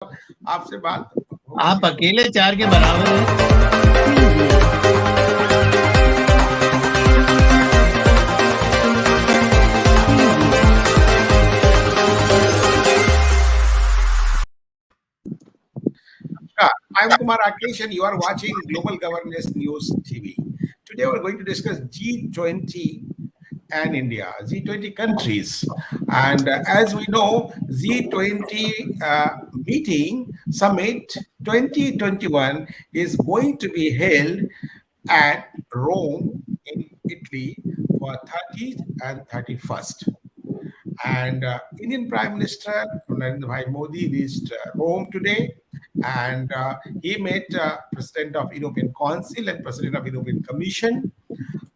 आपसे बात आप अकेले 4 के बराबर हैं। I'm Kumar Rakesh and you are watching Global Governance News TV. Today we're going to discuss G20 and India, G20 countries. And as we know, G20 meeting summit 2021 is going to be held at Rome in Italy for 30th and 31st. And Indian Prime Minister Narendra Bhai Modi reached Rome today, and he met President of European Council and President of European Commission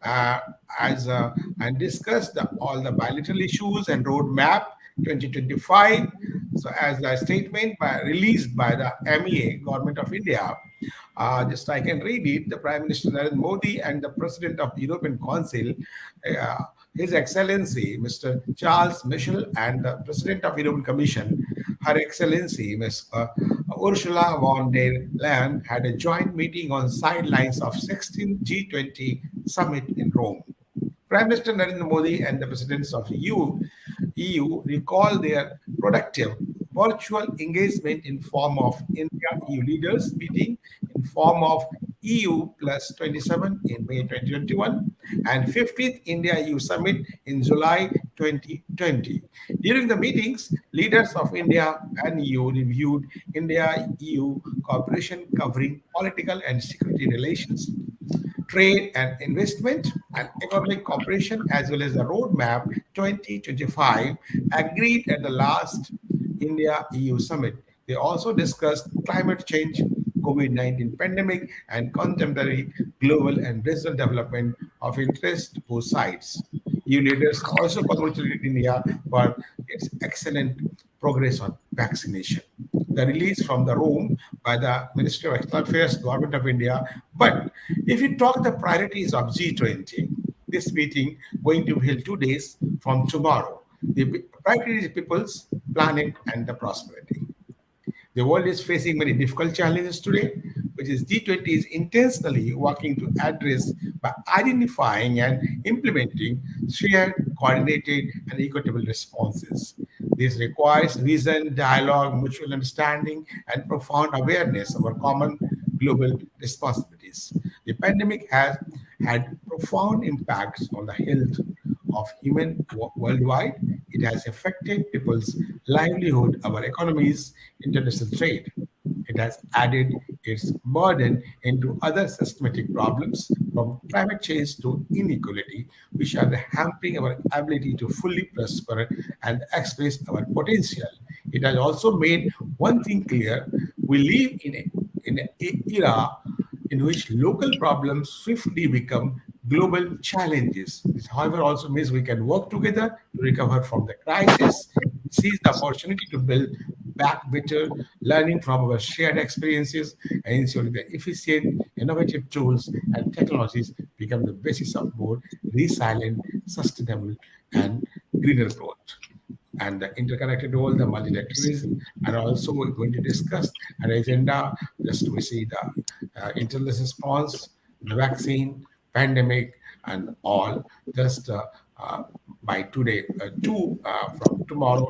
uh, as and discussed all the bilateral issues and roadmap 2025. So, as a statement released by the MEA, Government of India, just I can read it. The Prime Minister Narendra Modi and the President of the European Council, uh, His Excellency Mr. Charles Michel, and the President of the European Commission, Her Excellency Ms. Ursula von der Leyen, had a joint meeting on sidelines of 16th G20 summit in Rome. Prime Minister Narendra Modi and the presidents of EU recall their productive virtual engagement in form of India-EU leaders meeting in form of EU plus 27 in May 2021 and 15th India-EU summit in July 2020. During the meetings, leaders of India and EU reviewed India-EU cooperation covering political and security relations, trade and investment, and economic cooperation, as well as the roadmap 2025 agreed at the last India EU summit. They also discussed climate change, COVID-19 pandemic, and contemporary global and regional development of interest to both sides. EU leaders also congratulated India for its excellent progress on vaccination. The release from the Rome by the Ministry of External Affairs, Government of India. But if you talk the priorities of G20, this meeting going to be held 2 days from tomorrow. The priorities people's, planet, and the prosperity. The world is facing many difficult challenges today, which is G20 is intentionally working to address by identifying and implementing shared, coordinated, and equitable responses. This requires vision, dialogue, mutual understanding, and profound awareness of our common global responsibilities. The pandemic has had profound impacts on the health of human worldwide. It has affected people's livelihood, our economies, international trade. It has added its burden into other systematic problems from climate change to inequality, which are hampering our ability to fully prosper and express our potential. It has also made one thing clear: we live in an era in which local problems swiftly become global challenges. This, however, also means we can work together to recover from the crisis, seize the opportunity to build back better, learning from our shared experiences, and ensuring that efficient, innovative tools and technologies become the basis of more resilient, sustainable, and greener growth. And the interconnected role, the multilateralism, and also we're going to discuss an agenda just to see the internal response, the vaccine, pandemic, and all just by today, from tomorrow,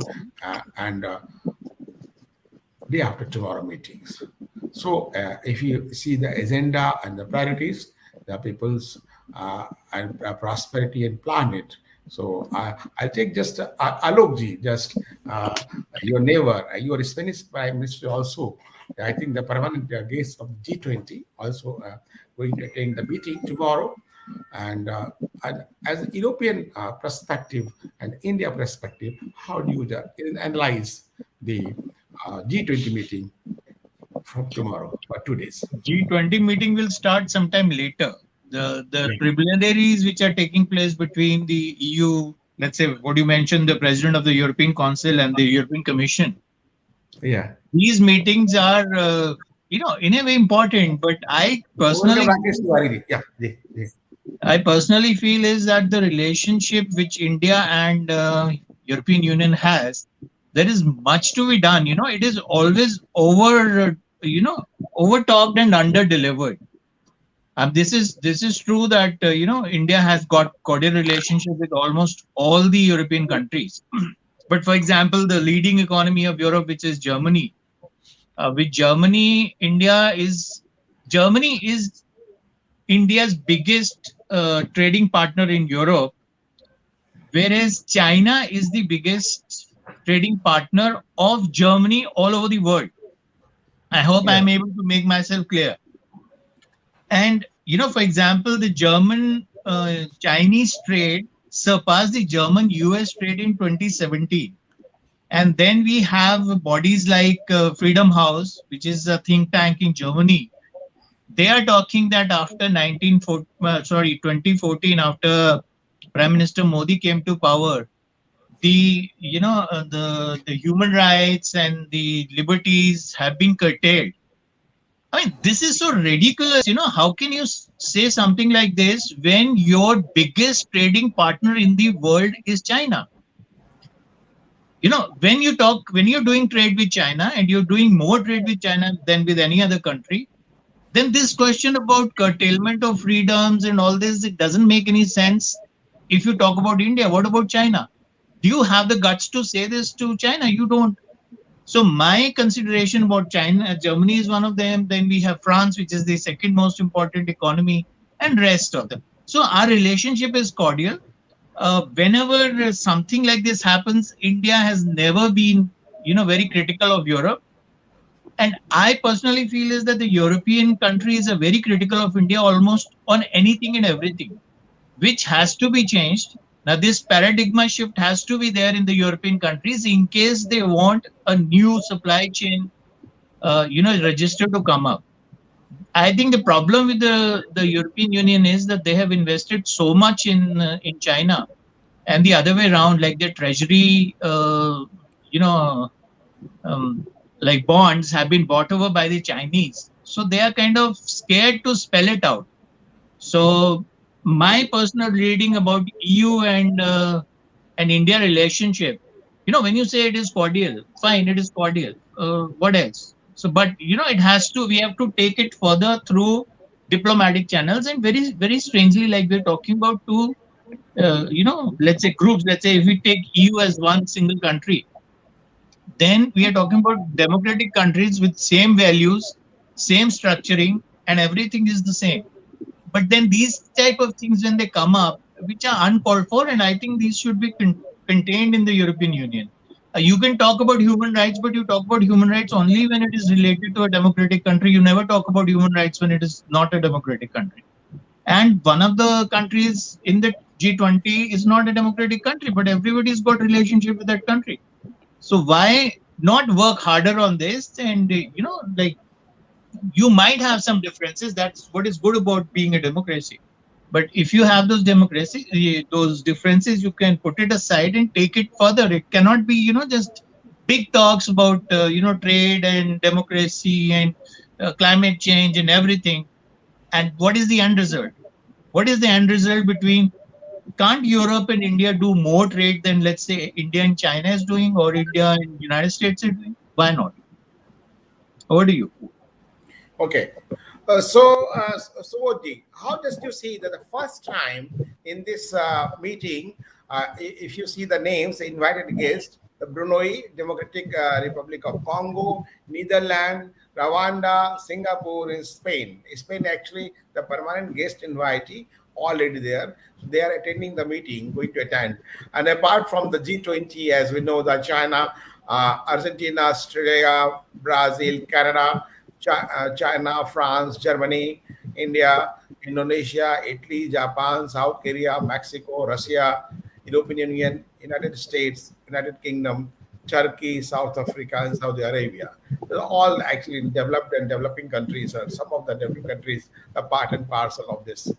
and day after tomorrow meetings. So if you see the agenda and the priorities, the people's and prosperity and planet. So I'll take just Alok ji, just your neighbor, your Spanish Prime Minister also. I think the permanent guest of G20 also going to attend the meeting tomorrow. And as a European perspective and India perspective, how do you analyze the G20 meeting from tomorrow for 2 days? G20 meeting will start sometime later. The preliminaries which are taking place between the EU, let's say what you mentioned, the President of the European Council and the European Commission. Yeah. These meetings are, in a way important, but I personally feel is that the relationship which India and European Union has there is much to be done. It is always over talked and under delivered. This is true that India has got cordial relationship with almost all the European countries. But for example, the leading economy of Europe, which is Germany, with Germany is India's biggest trading partner in Europe, whereas China is the biggest trading partner of Germany all over the world. I hope Yeah. I'm able to make myself clear. And for example, the German Chinese trade surpassed the German US trade in 2017. And then we have bodies like Freedom House, which is a think tank in Germany. They are talking that after 2014, after Prime Minister Modi came to power, the human rights and the liberties have been curtailed. I mean, this is so ridiculous. How can you say something like this when your biggest trading partner in the world is China? When you're doing trade with China and you're doing more trade with China than with any other country, then this question about curtailment of freedoms and all this, it doesn't make any sense. If you talk about India, what about China? Do you have the guts to say this to China? You don't. So my consideration about China, Germany is one of them. Then we have France, which is the second most important economy, and rest of them. So our relationship is cordial. Whenever something like this happens, India has never been, very critical of Europe. And I personally feel is that the European countries are very critical of India almost on anything and everything, which has to be changed. Now, this paradigm shift has to be there in the European countries in case they want a new supply chain, register to come up. I think the problem with the European Union is that they have invested so much in China, and the other way around, like their treasury, you know, um, like bonds have been bought over by the Chinese. So they are kind of scared to spell it out. So my personal reading about EU and India relationship, when you say it is cordial, fine, it is cordial. What else? So, but it has to. We have to take it further through diplomatic channels, and very very strangely, like we're talking about two, let's say groups. Let's say if we take EU as one single country, then we are talking about democratic countries with same values, same structuring, and everything is the same. But then these type of things when they come up, which are uncalled for, and I think these should be contained in the European Union. You can talk about human rights, but you talk about human rights only when it is related to a democratic country. You never talk about human rights when it is not a democratic country. And one of the countries in the G20 is not a democratic country, but everybody's got relationship with that country. So why not work harder on this? And like you might have some differences. That's what is good about being a democracy. But if you have those differences, you can put it aside and take it further. It cannot be, just big talks about, trade and democracy and climate change and everything. And what is the end result? What is the end result between? Can't Europe and India do more trade than, let's say, India and China is doing, or India and United States are doing? Why not? Over to you. Okay. So, how does you see that the first time in this meeting, if you see the names, invited guests, the Brunei Democratic Republic of Congo, Netherlands, Rwanda, Singapore, and Spain. Spain actually the permanent guest invitee already there. So they are attending the meeting, going to attend. And apart from the G20, as we know, the China, Argentina, Australia, Brazil, Canada, China, France, Germany, India, Indonesia, Italy, Japan, South Korea, Mexico, Russia, European Union, United States, United Kingdom, Turkey, South Africa, and Saudi Arabia. They're all actually developed and developing countries, or some of the developing countries are part and parcel of this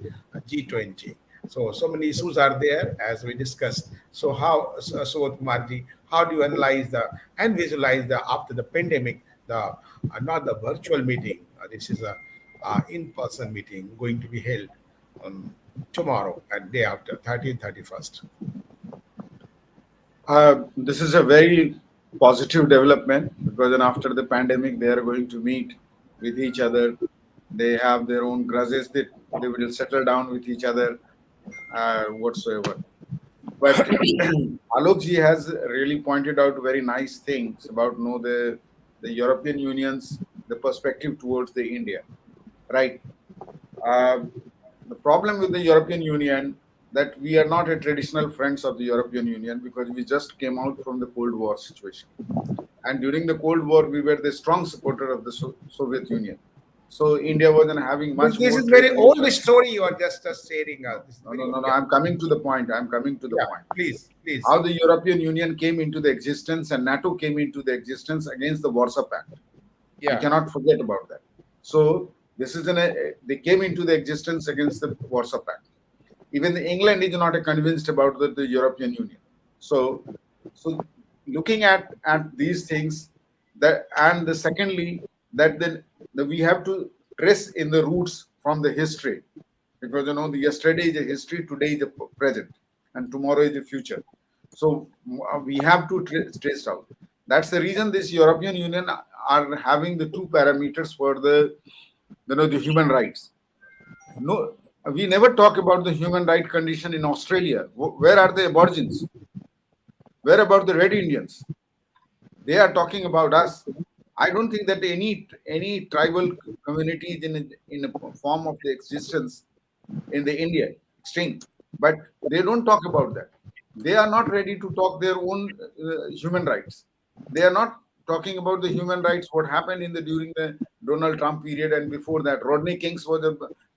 G20. So many issues are there as we discussed. So Kumarji, how do you analyze the and visualize the after the pandemic, the not the virtual meeting. This is a in-person meeting going to be held tomorrow and day after 30th, 31st. This is a very positive development, because then after the pandemic they are going to meet with each other. They have their own grudges that they will settle down with each other, whatsoever. But Alokji has really pointed out very nice things about the European Union's the perspective towards the India, right? Uh, the problem with the European Union that we are not a traditional friends of the European Union because we just came out from the Cold War situation, and during the Cold War we were the strong supporter of the Soviet Union. So India wasn't having much This more is trade very old relations. story you are just sharing. This is No, very no, no, old. no. Yeah, I'm coming to the point. I'm coming to the yeah. point. Please, please. How the European Union came into the existence and NATO came into the existence against the Warsaw Pact. We Yeah, cannot forget about that. So this is they came into the existence against the Warsaw Pact. Even England is not convinced about the European Union. So, so looking at these things, that and the secondly that then we have to trace in the roots from the history, because the yesterday is a history, today is a present, and tomorrow is the future. So we have to trace out. That's the reason this European Union are having the two parameters for the human rights. No, we never talk about the human right condition in Australia. Where are the aborigines? Where about the red Indians? They are talking about us. I don't think that any tribal community is in a form of the existence in the India extreme, but they don't talk about that. They are not ready to talk their own human rights. They are not talking about the human rights. What happened in the during the Donald Trump period and before that, Rodney Kings was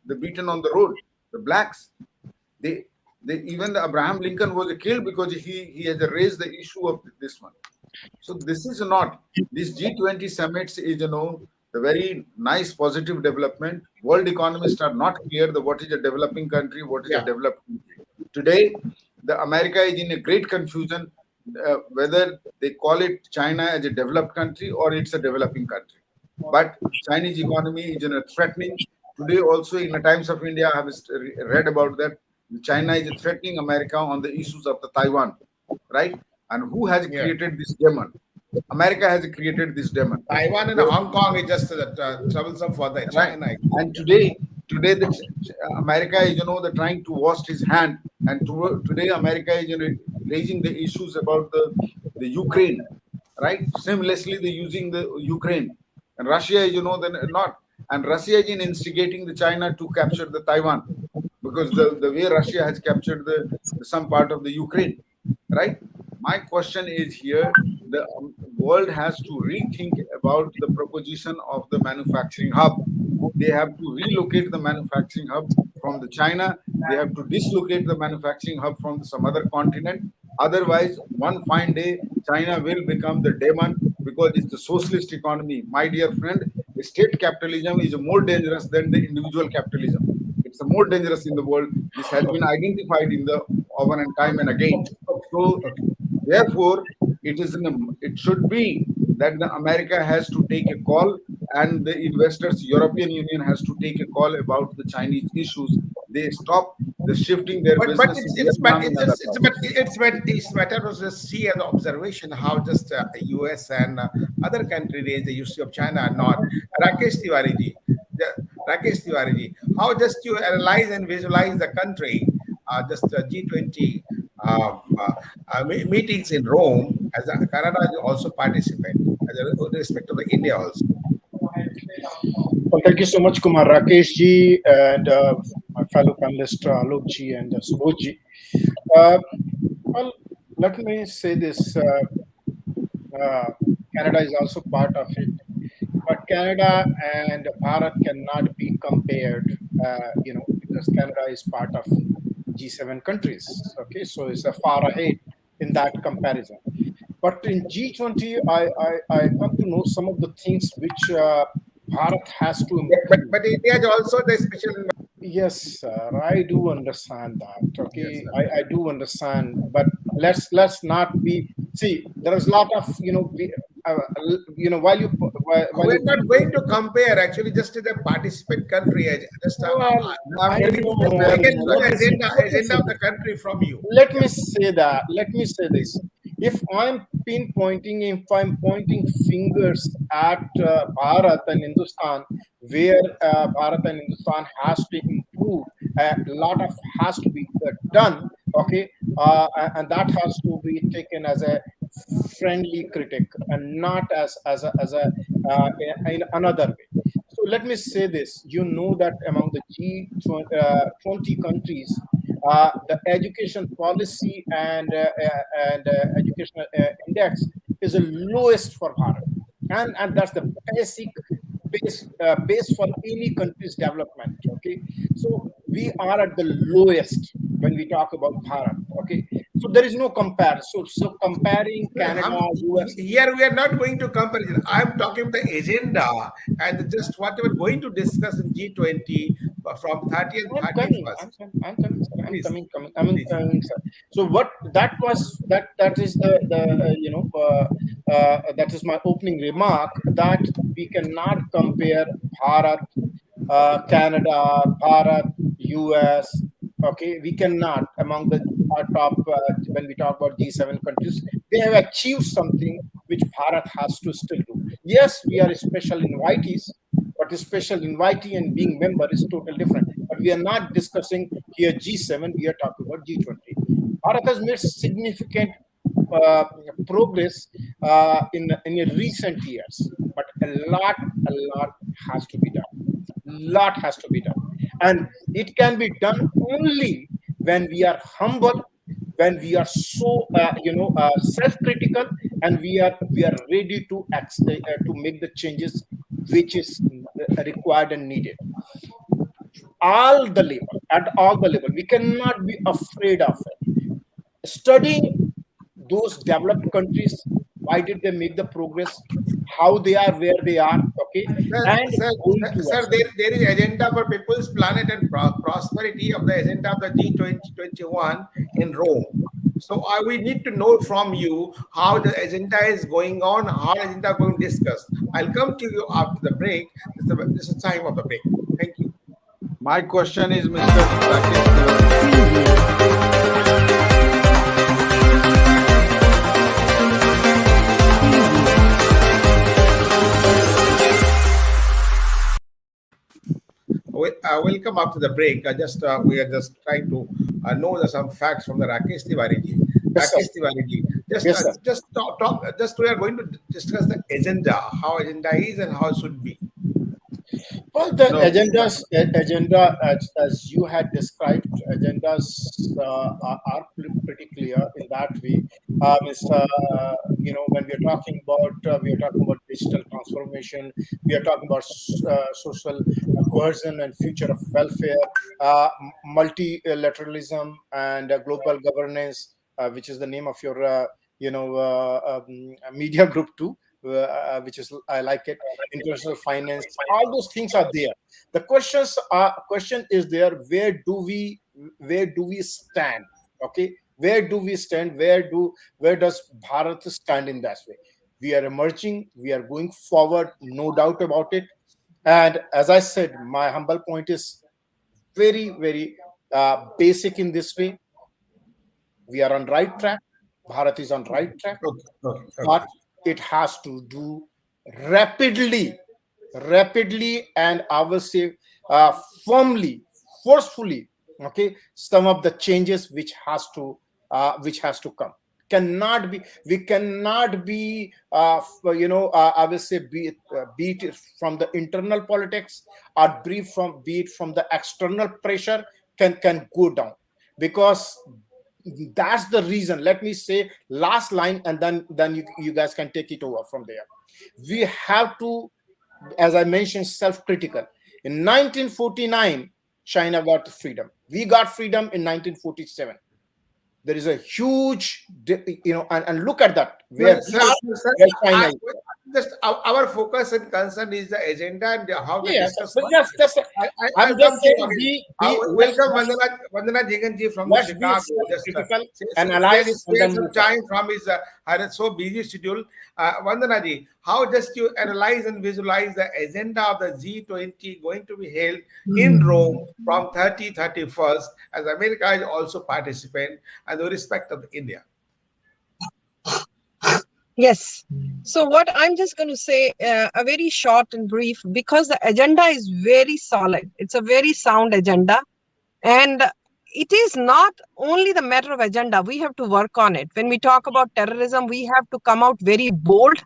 the beaten on the road. The blacks, they even the Abraham Lincoln was killed because he has raised the issue of this one. So this is not this G20 summits is the very nice positive development. World economists are not clear the what is a developing country, what is a yeah. developed country. Today, the America is in a great confusion whether they call it China as a developed country or it's a developing country. But Chinese economy is threatening. Today also in the Times of India, I have read about that China is threatening America on the issues of the Taiwan, right? And who has Yeah. created this demon? America has created this demon. Taiwan and The- Hong Kong is just troublesome for the right? China. And today the America is the trying to wash his hand, and today America is raising the issues about the Ukraine, right? Seamlessly they using the Ukraine, and Russia is the not, and Russia is instigating the China to capture the Taiwan, because the way Russia has captured the some part of the Ukraine, right? My question is here: the world has to rethink about the proposition of the manufacturing hub. They have to relocate the manufacturing hub from the China. They have to dislocate the manufacturing hub from some other continent. Otherwise, one fine day, China will become the demon because it's the socialist economy. My dear friend, state capitalism is more dangerous than the individual capitalism. It's more dangerous in the world. This has been identified in the over and time and again. So Okay. therefore, it should be that the America has to take a call, and the investors, European Union has to take a call about the Chinese issues. They stop the shifting their But business in it's but Vietnam and it's other just parts. it's better to just see an observation how just U.S. and other country raise the issue of China or not. Rakesh Tiwari ji, Rakesh Tiwari ji, how just you analyze and visualize the country, just G20 meetings in Rome, as Canada also participate, as a, with respect to the India also. Well, thank you so much, Kumar, Rakesh ji, and my fellow panelist Alok ji and Subodh ji. Uh, well, let me say this: Canada is also part of it, but Canada and Bharat cannot be compared. Because Canada is part of G7 countries. Okay, so it's a far ahead in that comparison. But in G20, I come to know some of the things which Bharat has to improve. But India is also the special. Yes, sir, I do understand that. Yes, Okay, sir. I do understand, but let's not be. See, there is a lot of while while We're you not people. going to compare actually just as a participant country. Just Well, I'm I ready to know. compare we with can know you. the Let me agenda say of this. the country from you. Let Yeah, me say that. Let me say this. If I'm pinpointing, if I'm pointing fingers at Bharat and Hindustan, where Bharat and Hindustan has to improve, a lot of has to be done. Okay, and that has to be taken as a friendly critic and not as a in another way. So let me say this: you know that among the G20 countries, the education policy and educational index is the lowest for Bharat, and that's the base for any country's development. Okay, so we are at the lowest when we talk about Bharat. Okay, so there is no compare. So comparing Canada, US. Here we are not going to comparison. I'm talking the agenda and just what we're going to discuss in G20 from 30 and I'm coming. 31st. I'm coming, sir. I'm Please, coming. Coming. I'm please. coming, sir. So what that was that is the that is my opening remark that we cannot compare Bharat, Canada, Bharat, US. Okay, we cannot among the top when we talk about G7 countries, they have achieved something which Bharat has to still do. Yes, we are special invitees, but a special invitee and being member is totally different. But we are not discussing here G7, we are talking about G20. Bharat has made significant uh, progress in recent years, but a lot has to be done. Lot has to be done, and it can be done only when we are humble, when we are so self-critical, and we are ready to make the changes which is required and needed. All the level At all the level, we cannot be afraid of it. Studying those developed countries, why did they make the progress, how they are where they are, okay, and going Sir, towards it. there is agenda for people's planet and prosperity of the agenda of the G2021 in Rome. So we need to know from you how the agenda is going on, how the agenda is going to discuss. I'll come to you after the break. This is time of the break. Thank you. My question is, Mr. Rakesh Tiwari. Welcome after the break. We are just trying to know some facts from the Rakesh Tiwari ji. Yes, sir. Rakesh Tiwari ji, Yes, sir. just talk. Just we are going to discuss the agenda, how agenda is and how it should be. Well, the No, agenda, as you had described, agendas pretty clear in that way. When we are talking about digital transformation, we are talking about social cohesion and future of welfare, multilateralism and global governance, which is the name of your media group too, which is I like it. International finance, all those things are there. The question is there: where do we stand? Okay, where do we stand? Where does Bharat stand in that way? We are emerging. We are going forward, no doubt about it. And as I said, my humble point is very, very basic in this way. We are on right track. Bharat is on right track, Okay, okay, okay. but it has to do rapidly, rapidly, and I will say firmly, forcefully. Okay, some of the changes which has to come cannot be. We cannot be. I will say be it from the internal politics or be it from the external pressure can go down, because that's the reason. Let me say last line, and then you guys can take it over from there. We have to, as I mentioned, self-critical. In 1949 China got freedom. We got freedom in 1947. There is a huge and look at that, where Well, we sir, are, sir, where China is. just our focus and concern is the agenda and how they Yes, discuss but one. just I'm I'll just come to you saying, again. be Welcome, Vandana Jiganji from the let's be Chicago. Just self-critical, spare analyze, and spare then some move forward. time from his so busy schedule. Vandana ji, how just you analyze and visualize the agenda of the G20 going to be held in Rome from 31st, as America is also participant and the respect of India. Yes. So, what I'm just going to say, a very short and brief, because the agenda is very solid. It's a very sound agenda. And it is not only the matter of agenda, we have to work on it. When we talk about terrorism, we have to come out very bold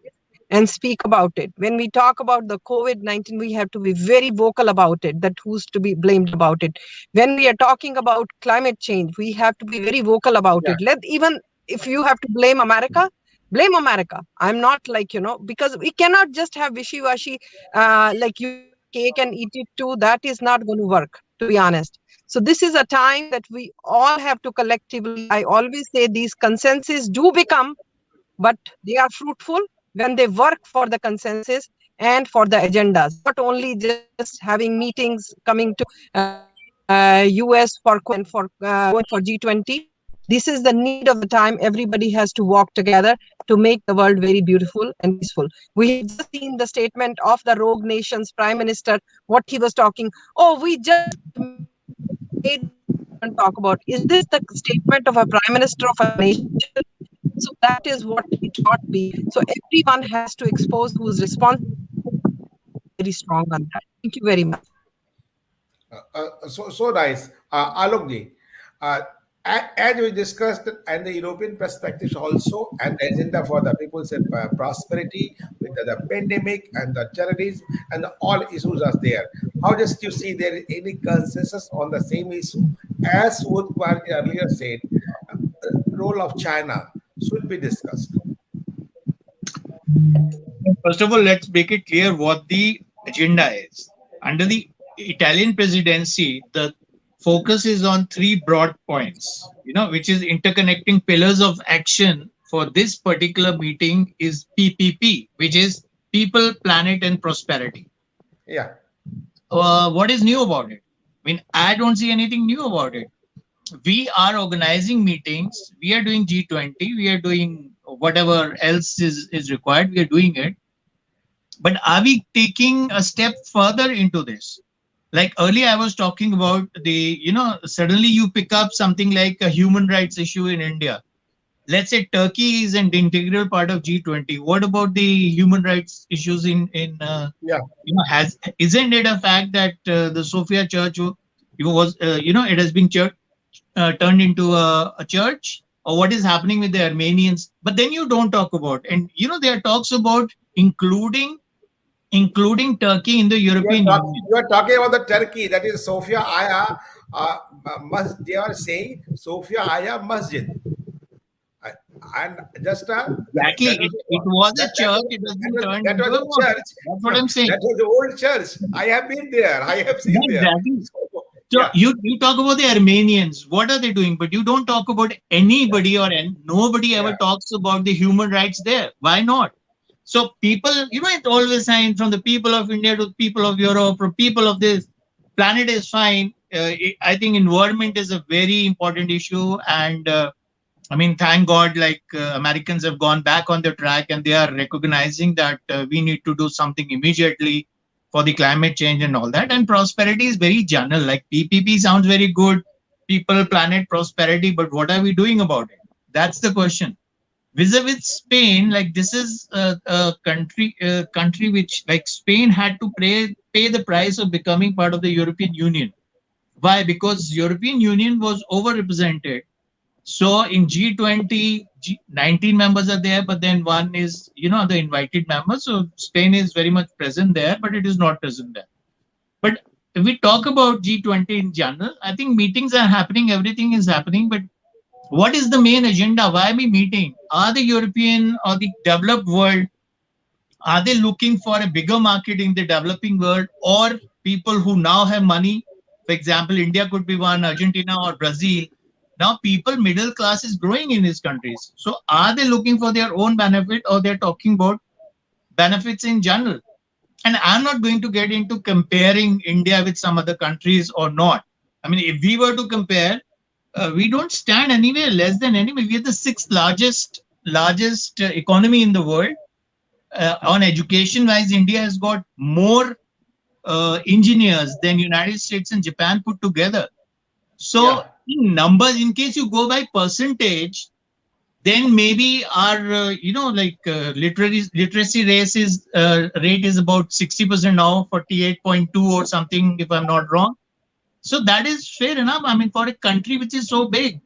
and speak about it. When we talk about the COVID-19, we have to be very vocal about it, that who's to be blamed about it. When we are talking about climate change, we have to be very vocal about Yeah. it. Let even if you have to blame America, blame America. I'm not like, because we cannot just have wishy-washy, like you have a cake and eat it too. That is not going to work, to be honest. So this is a time that we all have to collectively, I always say these consensus do become, but they are fruitful when they work for the consensus and for the agendas, not only just having meetings, coming to US for and for going for G20. This is the need of the time. Everybody has to walk together to make the world very beautiful and peaceful. We have just seen the statement of the rogue nation's prime minister, what he was talking. Oh, we just made a meeting. What do you want to talk about? Is this the statement of a prime minister of a nation? So that is what it ought to be. So everyone has to expose who is responsible and be very strong on that. Thank you very much. So nice. Alokji, uh, as we discussed, and the European perspective also, and the agenda for the people's prosperity with the pandemic and the terrorism and all issues are there. How just you see there is any consensus on the same issue? As Wood earlier said, role of China should be discussed. First of all, let's make it clear what the agenda is. Under the Italian presidency, the focus is on three broad points, which is interconnecting pillars of action for this particular meeting is PPP, which is people, planet, and prosperity. Yeah. What is new about it? I mean, I don't see anything new about it. We are organizing meetings, we are doing G20, we are doing whatever else is required, we are doing it. But are we taking a step further into this? Like earlier, I was talking about suddenly you pick up something like a human rights issue in India. Let's say Turkey is an integral part of G20. What about the human rights issues Yeah. has isn't it a fact that the Sophia Church was it has been turned into a church, or what is happening with the Armenians? But then you don't talk about, and there are talks about including Turkey in the European Union. You are talking about the Turkey, that is Sofia Aya. They are saying Sofia Aya Masjid. I- and just Exactly, it was a church. It has been turned that into was a a mosque. church. That's what I'm saying. That was the old church. I have been there. I have seen Yeah, there. exactly. So, So yeah, you talk about the Armenians. What are they doing? But you don't talk about anybody nobody ever yeah, talks about the human rights there. Why not? So people, it always sign from the people of India to people of Europe, from people of this planet is fine. I think environment is a very important issue, and I mean, thank God, like Americans have gone back on the track and they are recognizing that we need to do something immediately for the climate change and all that. And prosperity is very general. Like PPP sounds very good, people, planet, prosperity, but what are we doing about it? That's the question. Vis-a-vis Spain, like this is a country which, like Spain, had to pay the price of becoming part of the European Union. Why? Because European Union was overrepresented. So in G20, 19 members are there, but then one is, the invited member. So Spain is very much present there, but it is not present there. But if we talk about G20 in general, I think meetings are happening, everything is happening. But what is the main agenda? Why are we meeting? Are the European or the developed world, are they looking for a bigger market in the developing world, or people who now have money? For example, India could be one, Argentina or Brazil. Now, people, middle class is growing in these countries. So, are they looking for their own benefit, or they're talking about benefits in general? And I'm not going to get into comparing India with some other countries or not. I mean, if we were to compare, we don't stand anywhere less than anywhere. We are the sixth largest economy in the world. On education wise, India has got more engineers than United States and Japan put together. So yeah, in numbers, in case you go by percentage, then maybe our literacy rate is about 60% now, 48.2 or something, if I'm not wrong. So that is fair enough. I mean, for a country which is so big,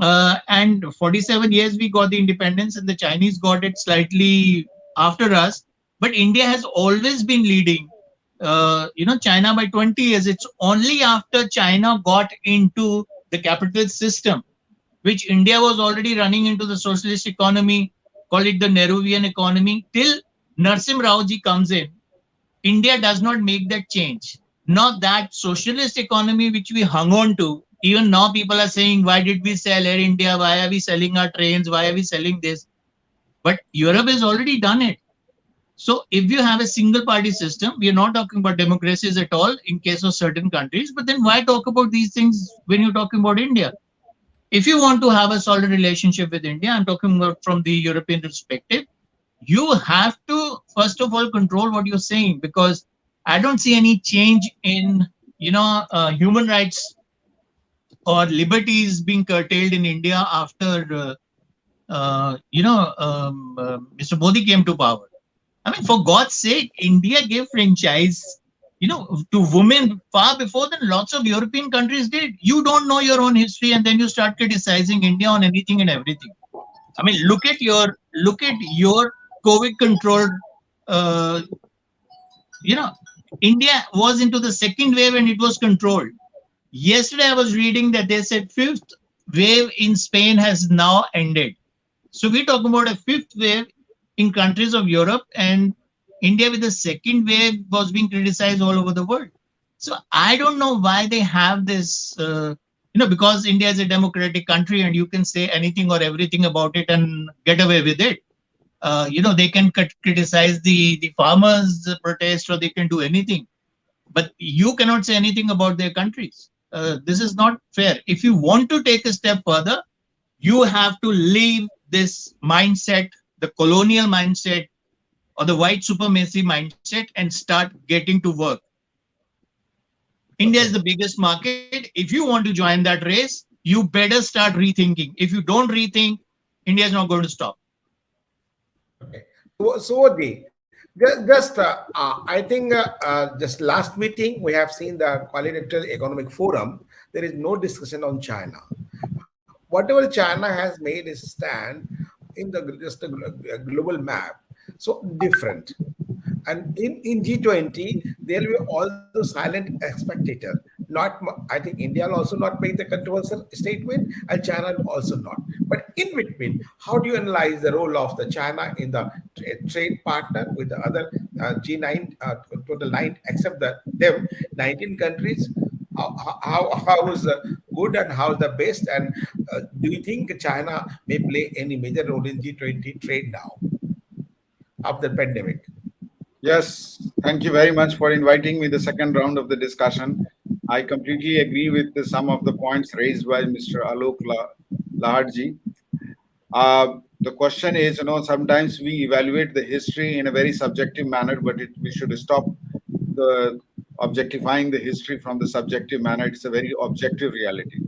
and 47 years we got the independence, and the Chinese got it slightly after us. But India has always been leading, China by 20 years. It's only after China got into the capitalist system, which India was already running into the socialist economy, call it the Nehruvian economy, till Narsim Rao ji comes in. India does not make that change. Not that socialist economy which we hung on to. Even now, people are saying, why did we sell Air India? Why are we selling our trains? Why are we selling this? But Europe has already done it. So, if you have a single party system, we are not talking about democracies at all in case of certain countries. But then why talk about these things when you're talking about India? If you want to have a solid relationship with India, I'm talking about from the European perspective, you have to first of all control what you're saying, because I don't see any change in human rights or liberties being curtailed in India after Mr. Modi came to power. I mean, for God's sake, India gave franchise, to women far before than lots of European countries did. You don't know your own history, and then you start criticizing India on anything and everything. I mean, look at your COVID control. Uh, you know, India was into the second wave and it was controlled. Yesterday, I was reading that they said fifth wave in Spain has now ended. So we're talking about a fifth wave in countries of Europe, and India with the second wave was being criticized all over the world. So I don't know why they have this, because India is a democratic country and you can say anything or everything about it and get away with it. They can criticize the farmers' protest, or they can do anything, but you cannot say anything about their countries. This is not fair. If you want to take a step further, you have to leave this mindset, the colonial mindset or the white supremacy mindset, and start getting to work. India is Okay. the biggest market. If you want to join that race, you better start rethinking. If you don't rethink, India is not going to stop. Okay. So I think just last meeting we have seen the Quadrilateral Economic Forum. There is no discussion on China. Whatever China has made is stand in the just a global map. So different. And in G20, there will be also silent spectator. I think India will also not make the controversial statement, and China will also not. But in between, how do you analyze the role of the China in the trade partner with the other G9, total nine, except them, 19 countries? How is the good and how is the best? And do you think China may play any major role in G20 trade now after the pandemic? Yes, thank you very much for inviting me the second round of the discussion. I completely agree with some of the points raised by Mr. Laharji. The question is, sometimes we evaluate the history in a very subjective manner, but we should stop the objectifying the history from the subjective manner. It's a very objective reality.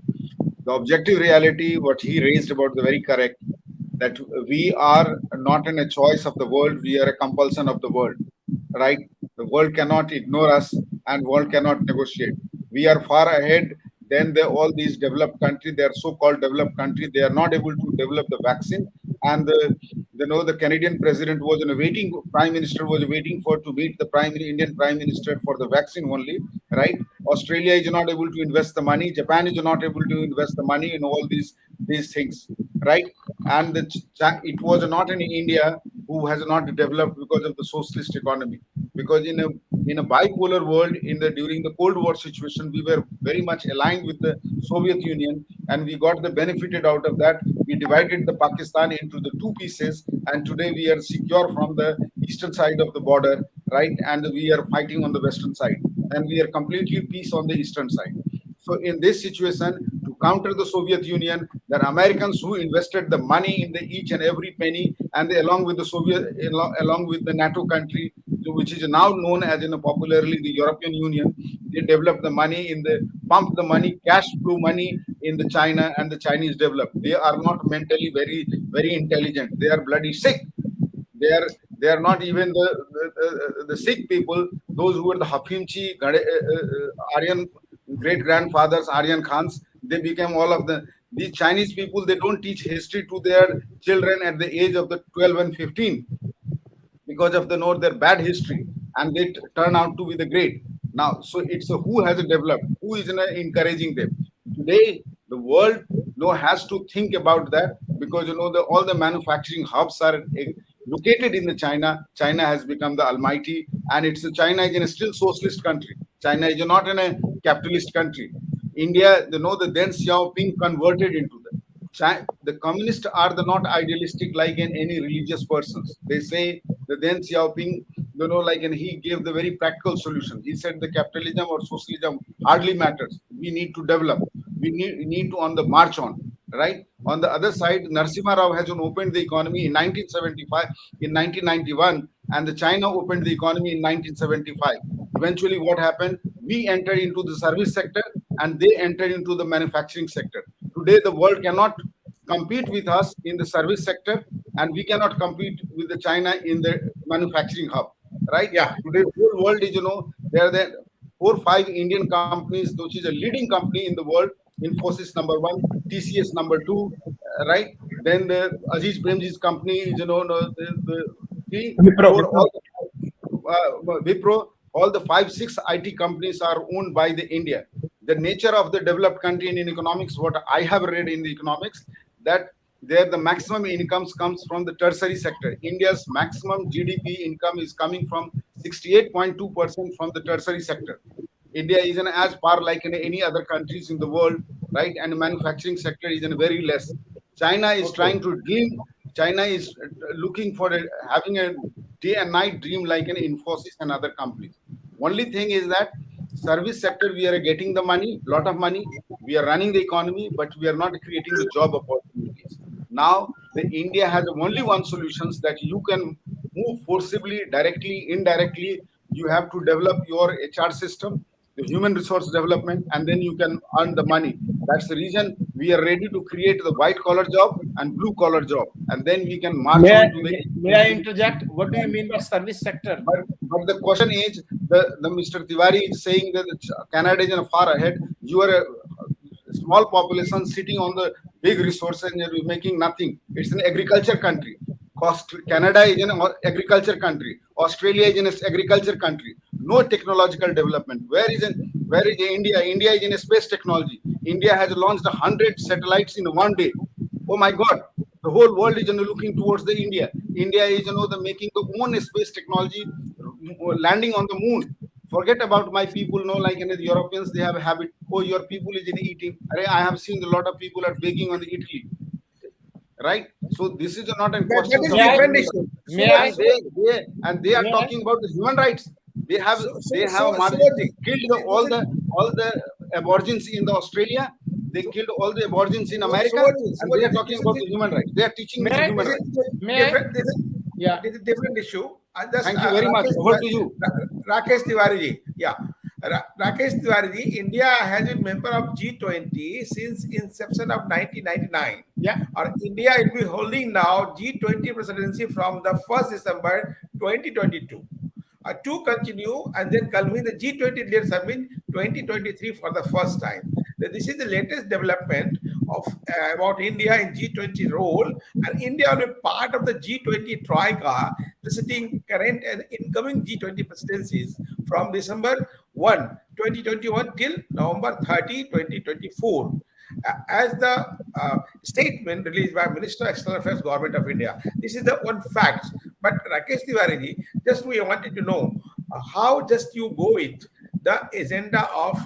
The objective reality, what he raised about, the very correct, that we are not in a choice of the world, we are a compulsion of the world, right? The world cannot ignore us, and world cannot negotiate. We are far ahead than all these developed countries. They are so-called developed countries. They are not able to develop the vaccine, and the Canadian president was in a waiting. Prime Minister was waiting for to meet the Indian Prime Minister for the vaccine only, right? Australia is not able to invest the money. Japan is not able to invest the money in all these things, right? And it was not in India who has not developed because of the socialist economy. Because in a bipolar world, during the Cold War situation, we were very much aligned with the Soviet Union, and we got the benefited out of that. We divided the Pakistan into the two pieces, and today we are secure from the eastern side of the border, right? And we are fighting on the western side, and we are completely peace on the eastern side. So in this situation, to counter the Soviet Union, there are Americans who invested the money in the each and every penny, and they, along with the along with the NATO country, which is now known as popularly the European Union, they developed the money pump the money, cash flow money in the China and the Chinese developed. They are not mentally very intelligent. They are bloody sick. They are not even the Sikh people, those who were the Hafimchi, Aryan great grandfathers, Aryan Khans. They became all of the these Chinese people. They don't teach history to their children at the age of the 12 and 15 because of the know their bad history, and they turn out to be the great. Now, so it's a who has it developed, who is encouraging them. Today, the world has to think about that, because all the manufacturing hubs are located in the China. China has become the almighty, and China is in a still socialist country. China is not in a capitalist country. India, the then Xiaoping converted into the the communists are the not idealistic like in any religious persons. They say the then Xiaoping, and he gave the very practical solution. He said the capitalism or socialism hardly matters. We need to develop. We need to on the march on. Right. On the other side, Narasimha Rao has opened the economy in 1975, in 1991, and the China opened the economy in 1975. Eventually, what happened? We entered into the service sector, and they entered into the manufacturing sector. Today, the world cannot compete with us in the service sector, and we cannot compete with the China in the manufacturing hub. Right? Yeah. Today, the whole world is, there are the 4 or 5 Indian companies, which is a leading company in the world. Infosys number 1, TCS number 2, right? Then the Aziz Premji's company is, the 3, Wipro, 4, Wipro. Wipro, all the 5, 6 IT companies are owned by the India. The nature of the developed country in economics, what I have read in the economics, that there the maximum incomes comes from the tertiary sector. India's maximum GDP income is coming from 68.2% from the tertiary sector. India is in as par like in any other countries in the world, right? And the manufacturing sector is in very less. China is trying to dream. China is looking for having a day and night dream like an Infosys and other companies. Only thing is that service sector, we are getting the money, lot of money. We are running the economy, but we are not creating the job opportunities. Now, the India has only one solutions that you can move forcibly, directly, indirectly. You have to develop your HR system, the human resource development, and then you can earn the money. That's the reason we are ready to create the white collar job and blue collar job, and then we can march on to the. May I interject? What do you mean by service sector? But the question is, the Mr. Tiwari is saying that Canada is far ahead. You are a small population sitting on the big resources and you're making nothing. It's an agriculture country. Canada is an agriculture country. Australia is an agriculture country. No technological development. Where is India? India is in a space technology. India has launched 100 satellites in one day. Oh my God! The whole world is looking towards the India. India is the making the own space technology, landing on the moon. Forget about my people. Like the Europeans, they have a habit. Oh, your people is in eating. I have seen a lot of people are begging on the Italy. Right, so this is not a question. That is different issue. They are talking about the human rights. They have killed all the aborigines in the Australia. They killed all the aborigines in America, and they are talking about the human rights. They are teaching the human rights. This is a different issue. Thank you very much. Over to you, Rakesh Tiwari ji. Yeah. Rakesh Tiwari, India has been member of G20 since inception of 1999. Yeah. India will be holding now G20 presidency from the 1st December 2022. To continue and then convene the G20 Leader Summit 2023 for the first time. This is the latest development of about India in G20 role, and India will be part of the G20 troika, visiting current and incoming G20 presidencies from December 1, 2021 till November 30, 2024. As the statement released by Minister of External Affairs, Government of India. This is the one fact. But Rakesh Tiwari, just we wanted to know how just you go with the agenda of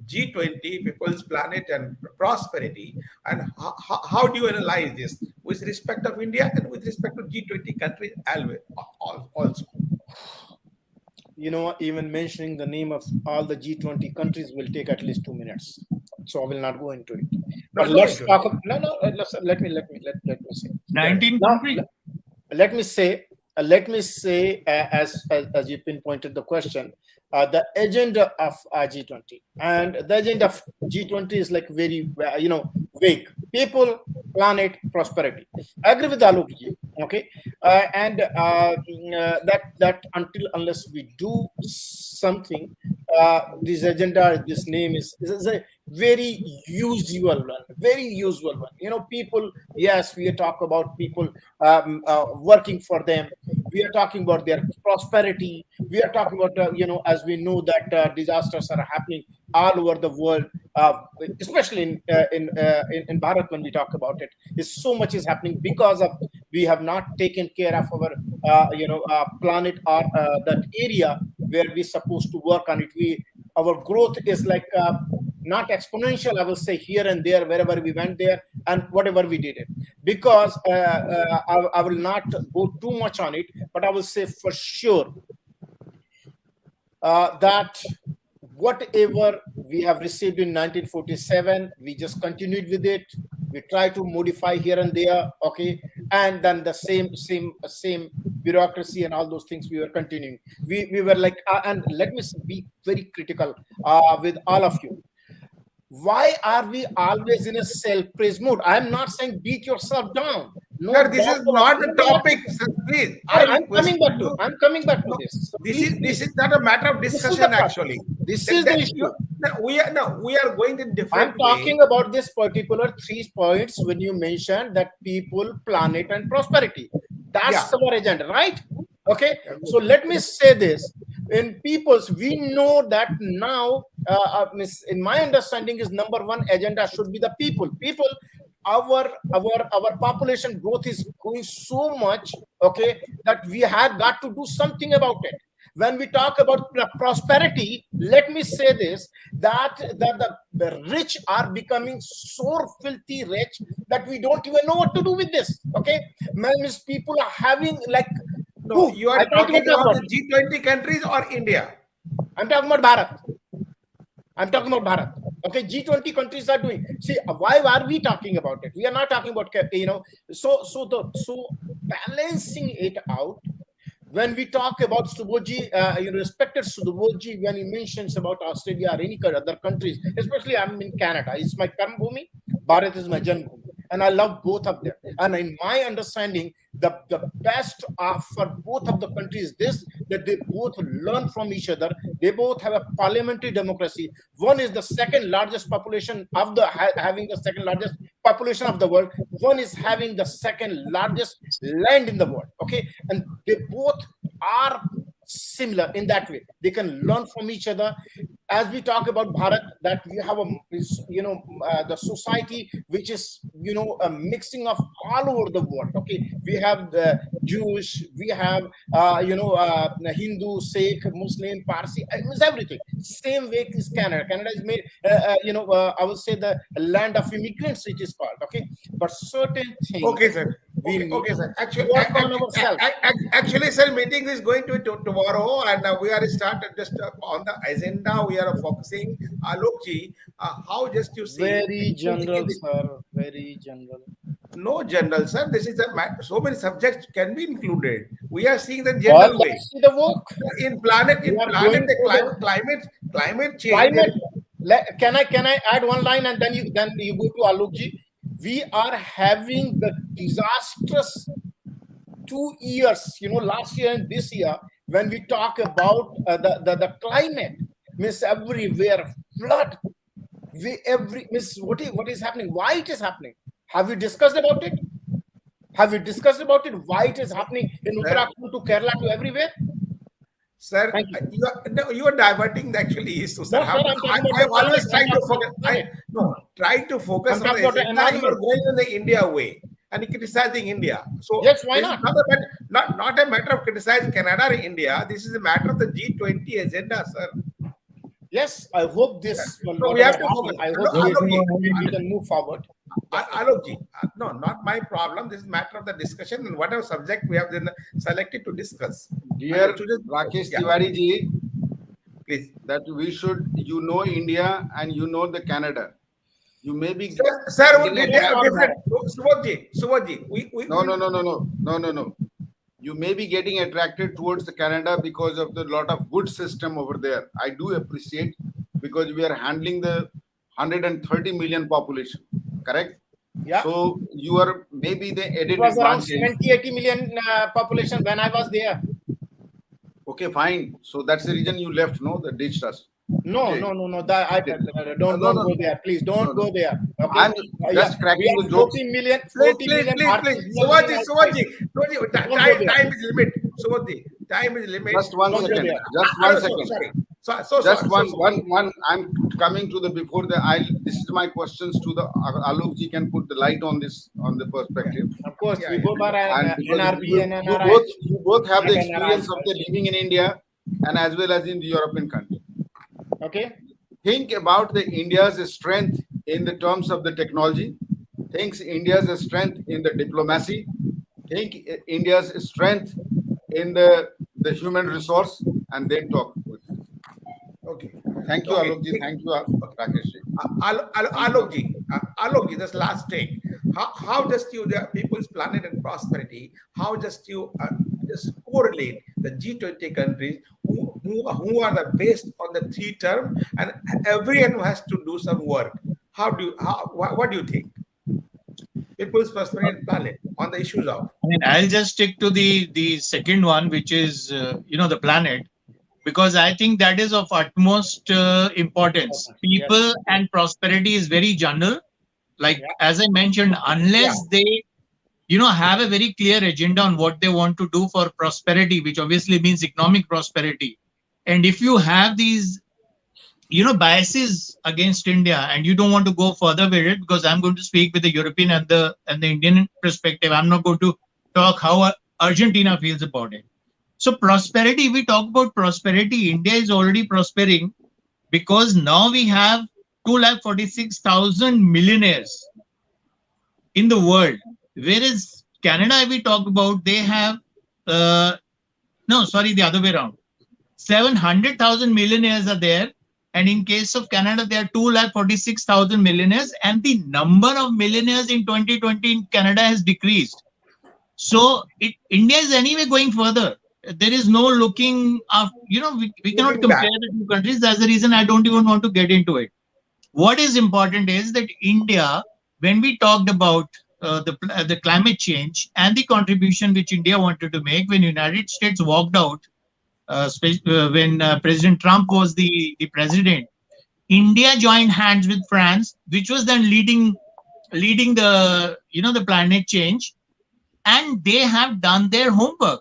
G20, People's Planet and Prosperity, and how do you analyze this with respect of India and with respect to G20 countries also? Even mentioning the name of all the G20 countries will take at least 2 minutes. So I will not go into it. But let's talk. Let me say. 19 Now, countries. let me say let me say, as you pinpointed the question, the agenda of G20, and the agenda of G20 is like very vague. People, planet, prosperity. I agree with Alok ji. Okay, and that until unless we do something, this agenda, this name is a very usual one, very usual one. People. Yes, we talk about people working for them. We are talking about their prosperity. We are talking about as we know that disasters are happening all over the world, especially in Bharat. When we talk about it, is so much is happening because of we have not taken care of our planet, or that area where we supposed to work on it. Our growth is like not exponential, I will say, here and there, wherever we went there and whatever we did it. Because I will not go too much on it, but I will say for sure that whatever we have received in 1947, we just continued with it. We try to modify here and there, okay, and then the same bureaucracy and all those things we were continuing. We were like, and let me be very critical with all of you. Why are we always in a self-praise mode? I'm not saying beat yourself down. No, Sir, this is not the topic, sir. Please, I'm coming back to. I'm coming back to no, this. So this is not a matter of this is the discussion. part. Actually, This is the issue. we are going in different I'm talking way. about this particular 3 points when you mentioned that people, planet, and prosperity. That's Yeah. our agenda, right? Okay. So let me say this. In people's, we know that now, in my understanding, is number one agenda should be the people. People, our population growth is going so much, okay, that we have got to do something about it. When we talk about prosperity, let me say this, that the rich are becoming so filthy rich that we don't even know what to do with this. Okay, means people are having like, No, you I are can't even talking talk about about the it. G20 countries or India? I'm talking about Bharat. I'm talking Okay. about Bharat. Okay, G20 countries are doing. See, why are we talking about it? We are not talking about so balancing it out. When we talk about Subodhji, respected Subodhji, when he mentions about Australia or any other countries, especially I'm in Canada, it's my Karm Bhumi, Bharat is my Janm Bhumi, and I love both of them. And in my understanding, the best for both of the countries is this, that they both learn from each other. They both have a parliamentary democracy. One is the second largest population of the having the second largest population of the world. One is having the second largest land in the world. Okay, and they both are similar in that way. They can learn from each other. As we talk about Bharat, that we have the society which is a mixing of all over the world. Okay, we have the Jewish, we have Hindu, Sikh, Muslim, Parsi. It's everything. Same way is Canada. Canada is made, I will say the land of immigrants, it is called. Okay, but certain things Okay, sir. we Okay, need okay, sir. to work on ourselves. Actually, sir, meeting is going to tomorrow, and we are started just on the agenda. We are focusing. Look, ji, how just you see Very general, sir. Very general. no general, sir. This is so many subjects can be included. We are seeing the Well, general way let's see the work. in We are planet going the through the climate change. climate. Can I add one line and then you go to Alokji? We are having the disastrous 2 years, last year and this year, when we talk about the climate, miss everywhere flood. Miss what is happening? Why it is happening? Have we discussed about it? Have we discussed about it? Why it is happening in Sir, Uttarakhand to Kerala to everywhere? sir, Thank you. you are diverting the actually issue, sir. No, sir, I'm talking about I the always climate. try I'm to talking about focus. the planet. No, try to I'm focus on talking the about the agenda. You are environment. going in the India way and criticizing India. So Yes, why this is not? not a matter of criticizing Canada or India. This is a matter of the G20 agenda, sir. Yes, I hope this, well, So we whatever have to happened, focus. I hope Look, Alok we can move forward. Definitely. Alok no, not my problem. This is matter of the discussion and whatever subject we have then selected to discuss. Dear So just, Rakesh yeah, Tiwari ji, please. that we should, India and the Canada. You may be Sir, getting they a are Not different. Bharat. Subodhji, no. No. you may be getting attracted towards the Canada because of the lot of good system over there. I do appreciate, because we are handling the 130 million population, correct? Yeah, So you are maybe the it added was around advantage. 70-80 million population when I was there. Okay, fine. So that's the reason you left, no? The ditched us. No, Okay. no, no, no. That I Okay. No, don't no, go there. Please no, don't no. go there. Okay. I'm Yeah, just we cracking have the jokes. Please, 40 please, million please, Bharati please. we are living Subodhi, outside. Subodhi, Subodhi, Don't go there. time is limit. Subodhi, time is limit. Just one Don't go second. there. Just one So second. sorry. Just So one, sorry. I'm coming to the before the. I. This is my questions to the Alok ji can put the light on this on the Yeah, perspective, Of course, yeah, we yeah. both are and because NRB and NRI, you both have the not experience NRIs. of the living in India and as well as in the European country. Okay. Think about the India's strength in the terms of the technology. Think India's strength in the diplomacy. Think India's strength in the human resource, and then talk with you. Okay. Thank you, Okay. Alok ji. Thank you, Okay. Rakesh ji. Thank you. Alok ji, this last thing. How just you, the people's planet and prosperity, how just you just correlate the G20 countries who are the based on the three term, and everyone has to do some work. What do you think? People's prosperity and planet on the issues of. I mean, I'll just stick to the second one, which is the planet, because I think that is of utmost importance. Yes. People and prosperity is very general. Like Yeah. as I mentioned, Yeah. unless they have a very clear agenda on what they want to do for prosperity, which obviously means economic prosperity, and if you have these biases against India and you don't want to go further with it, because I'm going to speak with the European and the Indian perspective. I'm not going to talk how Argentina feels about it. So prosperity, we talk about prosperity, India is already prospering because now we have 246,000 millionaires in the world. Whereas Canada, we talk about, they have, no, sorry, the other way around. 700,000 millionaires are there. And in case of Canada, there are 246,000 millionaires. And the number of millionaires in 2020 in Canada has decreased. So India is anyway going further. There is no looking up, we cannot Looking back. compare the two countries. That's the reason I don't even want to get into it. What is important is that India, when we talked about the climate change and the contribution which India wanted to make, when United States walked out, when President Trump was the president, India joined hands with France, which was then leading the climate change, and they have done their homework.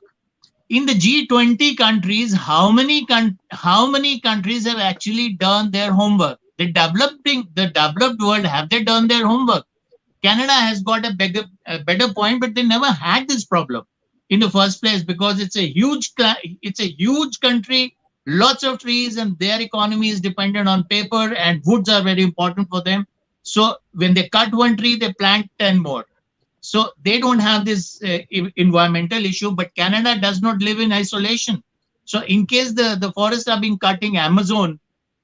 In the G20 countries, how many countries have actually done their homework? The developed world, have they done their homework? Canada has got a better point, but they never had this problem in the first place because it's a huge country, lots of trees, and their economy is dependent on paper, and woods are very important for them. So when they cut one tree, they plant 10 more. So they don't have this environmental issue, but Canada does not live in isolation. So in case the forests are being cut in Amazon,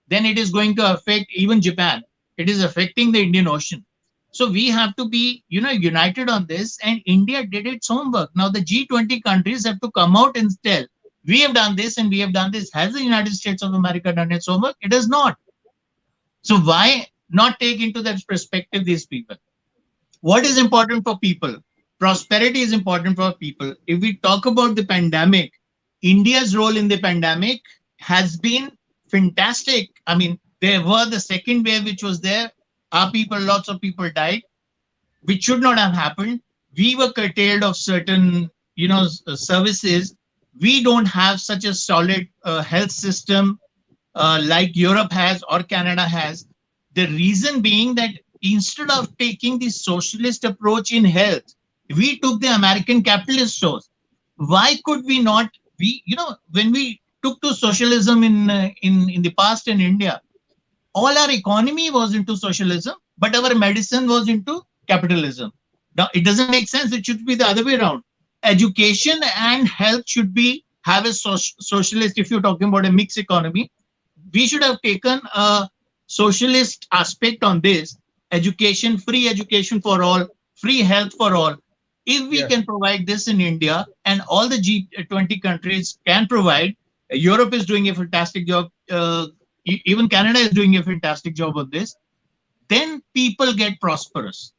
then it is going to affect even Japan. It is affecting the Indian Ocean. So we have to be, united on this. And India did its homework. Now the G20 countries have to come out and tell, we have done this and we have done this. Has the United States of America done its homework? It has not. So why not take into that perspective these people? What is important for people? Prosperity is important for people. If we talk about the pandemic, India's role in the pandemic has been fantastic. I mean, there were the second wave, which was there. Lots of people died, which should not have happened. We were curtailed of certain, services. We don't have such a solid health system like Europe has or Canada has. The reason being that instead of taking the socialist approach in health, we took the American capitalist source. Why could we not? When we took to socialism in the past in India, all our economy was into socialism, but our medicine was into capitalism. Now it doesn't make sense. It should be the other way around. Education and health should be have a socialist. If you're talking about a mixed economy, we should have taken a socialist aspect on this. Education, free education for all, free health for all. If we Yeah. can provide this in India and all the G20 countries can provide, Europe is doing a fantastic job. Even Canada is doing a fantastic job of this. Then people get prosperous.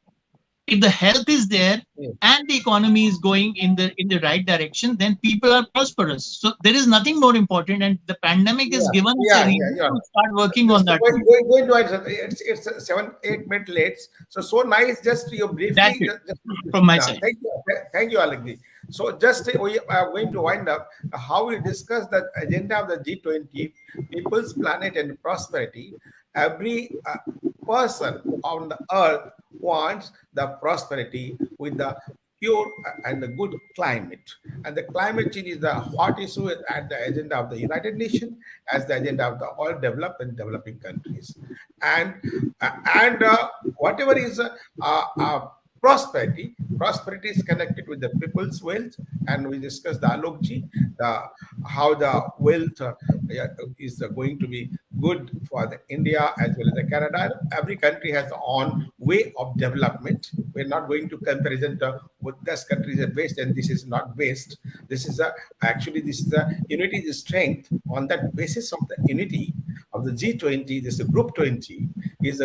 If the health is there Yeah. and the economy is going in the right direction, then people are prosperous. So there is nothing more important, and the pandemic has Yeah, given us a yeah, yeah, reason yeah. to start So working on just that too. going to answer. It's 7 8 minutes late. So nice. Just you That's briefly. it Just from my yeah. side. Thank you, Alagdi. So just we are going to wind up how we discuss the agenda of the G20, people's planet and prosperity. Every person on the earth wants the prosperity with the pure and the good climate. And the climate change is the hot issue at the agenda of the United Nations as the agenda of the all developed and developing countries. And whatever is prosperity, prosperity is connected with the people's wealth, and we discussed the Alokji, the how the wealth yeah, is going to be good for the India as well as the Canada. Every country has their own way of development. We're not going to comparison to what this country is based and this is not based. This is a actually this is a unity is strength. On that basis of the unity of the G20, this is group 20, is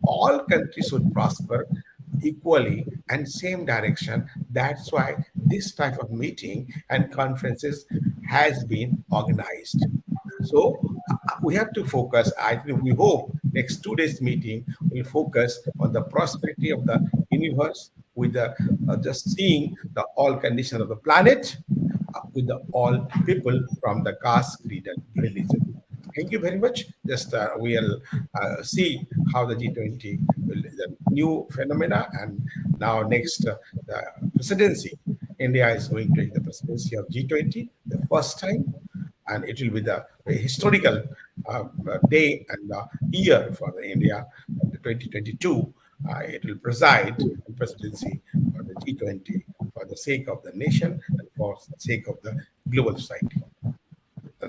all countries should prosper equally and same direction. That's why this type of meeting and conferences has been organized. So we have to focus. I think we hope next 2 days meeting will focus on the prosperity of the universe with the just seeing the all condition of the planet with the all people from the caste, creed, and religion. Thank you very much. Just we'll see how the G20 will the new phenomena and now next the presidency. India is going to take the presidency of G20 the first time, and it will be the very historical day and year for the India, the 2022. It will preside the presidency for the G20 for the sake of the nation and for the sake of the global society.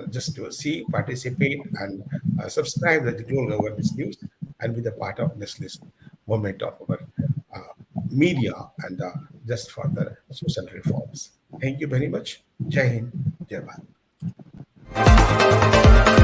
Just to see, participate, and subscribe to the Global Governance News and be the part of this list movement of our uh, media and just for the social reforms. Thank you very much. Jai Hind, Jai Bharat.